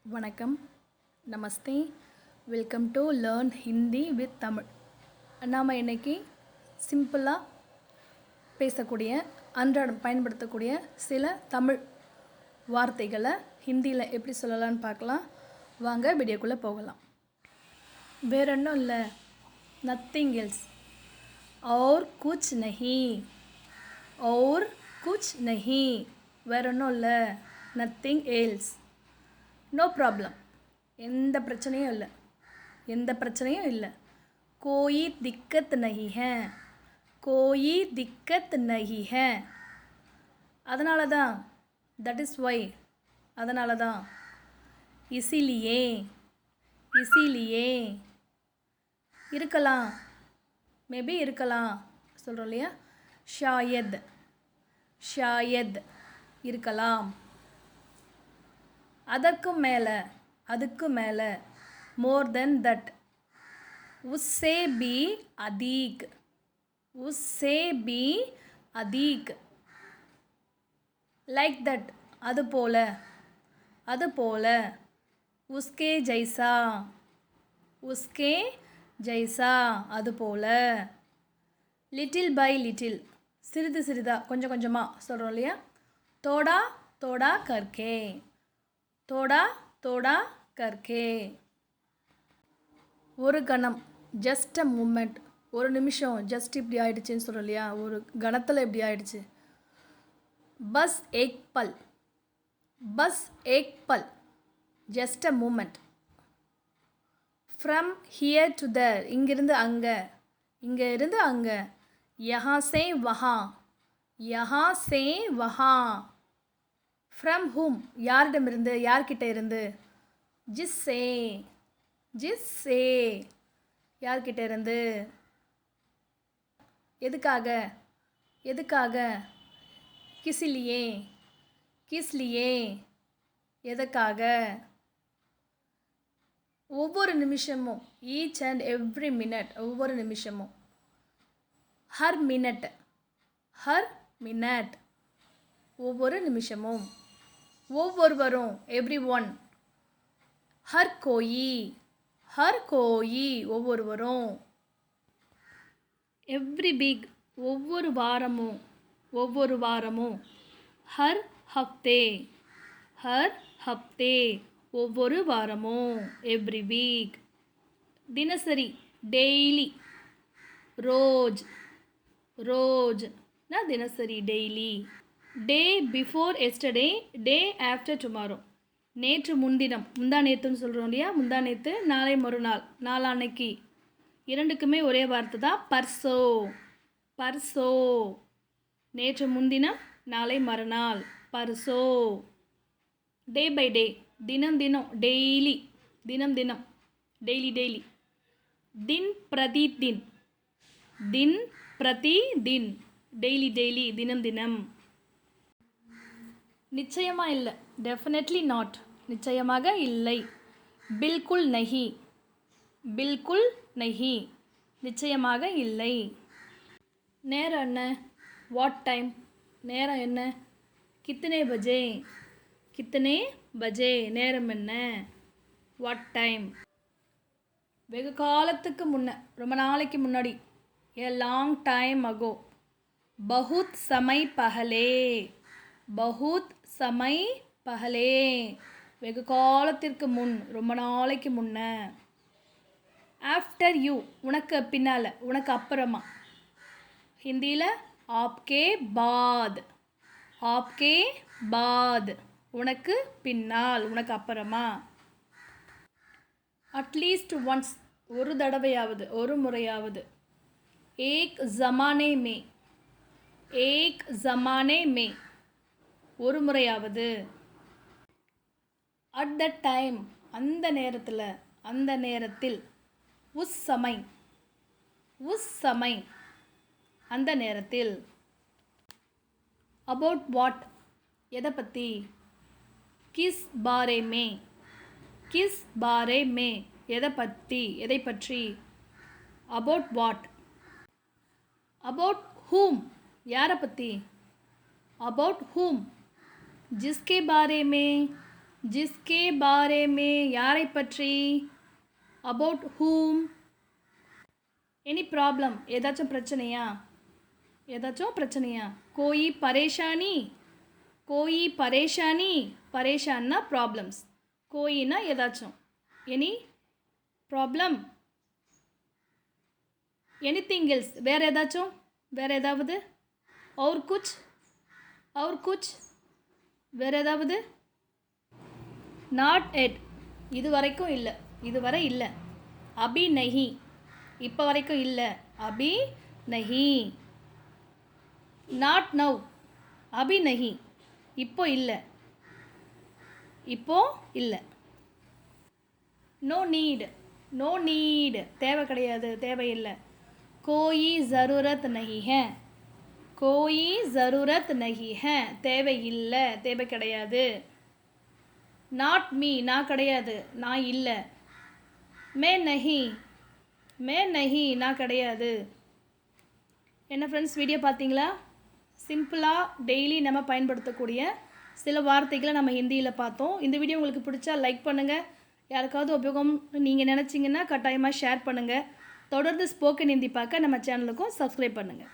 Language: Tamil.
வணக்கம், நமஸ்தே, welcome to learn Hindi with Tamil. நாம் இன்றைக்கி சிம்பிளாக பேசக்கூடிய அன்றாடம் பயன்படுத்தக்கூடிய சில தமிழ் வார்த்தைகளை ஹிந்தியில் எப்படி சொல்லலான்னு பார்க்கலாம். வாங்க வீடியோக்குள்ளே போகலாம். வேற ஒன்றும் இல்லை, நத்திங் எல்ஸ். और कुछ नहीं, और कुछ नहीं, வேற ஒன்றும் இல்லை, நத்திங் எல்ஸ். நோ ப்ராப்ளம், எந்த பிரச்சனையும் இல்லை, எந்த பிரச்சனையும் இல்லை. கோயி திக்கத் நஹி ஹை, கோயி திக்கத் நஹி ஹை. அதனால தான், தட் இஸ் ஒய், அதனால தான். இசிலியே, இசிலியே. இருக்கலாம், மேபி இருக்கலாம் சொல்கிறோம் இல்லையா. ஷாயத், ஷாயத் இருக்கலாம். அதற்கும் மேலே, அதுக்கு மேலே. More then that. உஸ்ஸே பி அதீக், உஸ்ஸே பி அதீக். லைக் தட், அது போல, அது போல. உஸ்கே ஜைசா, உஸ்கே ஜைசா, அது போல. லிட்டில் பை லிட்டில், சிறிது சிறிதாக, கொஞ்சம் கொஞ்சமாக சொல்கிறோம் இல்லையா. தோடா தோடா கர்கே, தோடா தோடா கர்கே. ஒரு கணம், ஜஸ்ட் அ மூமெண்ட், ஒரு நிமிஷம், ஜஸ்ட் இப்படி ஆயிடுச்சுன்னு சொல்கிறோம் இல்லையா. ஒரு கணத்தில் இப்படி ஆயிடுச்சு. பஸ் ஏக் பல், பஸ் ஏக் பல், just a moment. From here to தர், இங்கிருந்து அங்கே, இங்கே இருந்து அங்கே. யஹா சே வஹா, யஹா சே வஹா. ஃப்ரம் ஹூம், யாரிடமிருந்து, யார்கிட்ட இருந்து. ஜிஸ் சே, ஜிஸ் சே, யார்கிட்ட இருந்து. எதுக்காக, எதுக்காக. கிஸ்லியே, கிஸ்லியே, எதுக்காக. ஒவ்வொரு நிமிஷமும், ஈச் அண்ட் எவ்ரி மினிட், ஒவ்வொரு நிமிஷமும். ஹர் மினிட், ஹர் மினிட், ஒவ்வொரு நிமிஷமும். ஒவ்வொருவரும், எவ்ரி ஒன். ஹர் கோயி, ஹர் கோயி, ஒவ்வொருவரும். எவ்ரி வீக், ஒவ்வொரு வாரமும், ஒவ்வொரு வாரமும். ஹர் ஹஃப்தே, ஹர் ஹஃப்தே, ஒவ்வொரு வாரமும், எவ்ரி வீக். தினசரி, டெய்லி. ரோஜ், ரோஜ் நா தினசரி, daily. Day before yesterday, day after tomorrow. நேற்று முன்தினம், முந்தா நேற்றுன்னு சொல்கிறோம் இல்லையா. முந்தா நேற்று, நாளை மறுநாள், நாளான்னைக்கு. இரண்டுக்குமே ஒரே வார்த்தை தான், பர்சோ, பர்சோ. நேற்று முன்தினம், நாளை மறுநாள், பர்சோ. டே பை டே, தினம் தினம், டெய்லி, தினம் தினம், டெய்லி டெய்லி. தின் பிரதி தின், தின் பிரதி தின், டெய்லி டெய்லி, தினம் தினம். நிச்சயமாக இல்லை, டெஃபினெட்லி நாட், நிச்சயமாக இல்லை. பில்குல் நஹி, பில்குல் நஹி, நிச்சயமாக இல்லை. நேரம் என்ன, வாட் டைம், நேரம் என்ன. கித்தனே பஜே, கித்தனே பஜே, நேரம் என்ன. What time. வெகு காலத்துக்கு முன்ன, ரொம்ப நாளைக்கு முன்னாடி. A long time ago. பஹுத் சமை பஹலே, பஹுத் சமை பஹலே, வெகு காலத்திற்கு முன், ரொம்ப நாளைக்கு முன்ன. ஆஃப்டர் யூ, உனக்கு பின்னால், உனக்கு அப்புறமா. ஹிந்தியில் ஆப்கே பாத், ஆப்கே பாத், உனக்கு பின்னால், உனக்கு அப்புறமா. அட்லீஸ்ட் ஒன்ஸ், ஒரு தடவையாவது, ஒரு முறையாவது. ஏக் ஜமானே மே, ஏக் ஜமானே மே, ஒரு முறையாவது. அட் த டைம், அந்த நேரத்தில், அந்த நேரத்தில். உஸ் சமை, உஸ் சமை, அந்த நேரத்தில். அபவுட் வாட், எதை பற்றி. கிஸ் பாரே மே, கிஸ் பாரே மே, எதை பற்றி, எதை பற்றி. About what. அபவுட் ஹூம், யாரை பற்றி. அபவுட் ஹூம். जिसके बारे में, जिसके बारे में யாரை பற்றி about whom any problem ஏதாச்சும் பிரச்சனையா कोई परेशानी परेशानना problems कोईना ஏதாச்சும் any problem anything else வேற ஏதாவது और कुछ வேற ஏதாவது not yet இதுவரை இல்லை अभी नहीं இப்போ வரைக்கும் இல்லை अभी नहीं not now अभी नहीं இப்போ இல்லை no need தேவை கிடையாது தேவையில்லை कोई ज़रूरत नहीं है தேவையில்லை தேவை கிடையாது not me நான் கிடையாது நான் இல்லை मैं नहीं நான் கிடையாது என்ன ஃப்ரெண்ட்ஸ் வீடியோ பார்த்தீங்களா சிம்பிளாக டெய்லி நம்ம பயன்படுத்தக்கூடிய சில வார்த்தைகளை நம்ம ஹிந்தியில் பார்த்தோம். இந்த வீடியோ உங்களுக்கு பிடிச்சா லைக் பண்ணுங்கள். யாருக்காவது உபயோகம் நீங்கள் நினச்சிங்கன்னா கட்டாயமாக ஷேர் பண்ணுங்கள். தொடர்ந்து ஸ்போக்கன் ஹிந்தி பார்க்க நம்ம சேனலுக்கும் சப்ஸ்கிரைப் பண்ணுங்கள்.